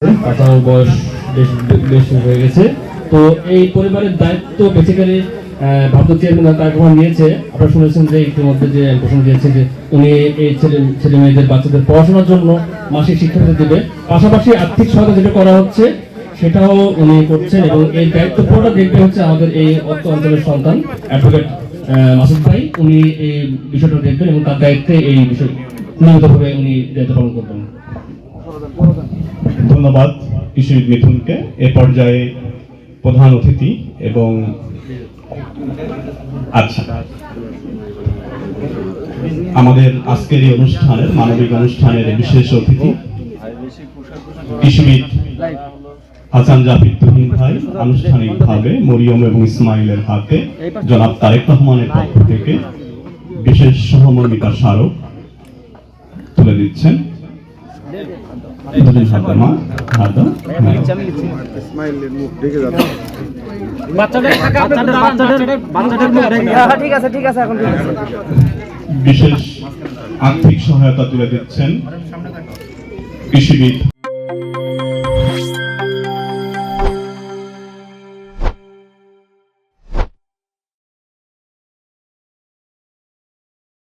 তার বয়স বেশ হয়ে গেছে। তো এই পরিবারের দায়িত্ব বেসিক্যালি ভারত চেয়ারম্যান তারেক রহমান নিয়েছে। আপনারা শুনেছেন যে ইতিমধ্যে যে ঘোষণা দিয়েছে যে উনি এই ছেলে মেয়েদের বাচ্চাদের পড়াশোনার জন্য মাসিক শিক্ষাবৃত্তি দেবে, পাশাপাশি আর্থিক সহায়তা যেটা করা হচ্ছে সেটাও উনি করছেন এবং এই দায়িত্ব পুরোটা দেখবে হচ্ছে আমাদের এই অর্থ অঞ্চলের সন্তান অ্যাডভোকেট মাসুদ ভাই। উনি এই বিষয়টা দেখবেন এবং তার দায়িত্বে এই বিষয় নিয়মিতভাবে উনি দায়িত্ব পালন করবেন। ধন্যবাদ কৃষিবিদ মিথুনকে। এ পর্যায়ে প্রধান অতিথি এবং আমাদের আজকের এই অনুষ্ঠানের মানবিক অনুষ্ঠানের বিশেষ অতিথি কৃষিবিদ হাসান জাফির তুহিন ভাই আনুষ্ঠানিকভাবে মরিয়ম এবং ইসমাইলের হাতে জনাব তারেক রহমানের পক্ষ থেকে বিশেষ সহমর্মিতা স্মারক তুলে দিচ্ছেন। বিশেষ আর্থিক সহায়তা তুলে দিচ্ছেন কৃষিবিদ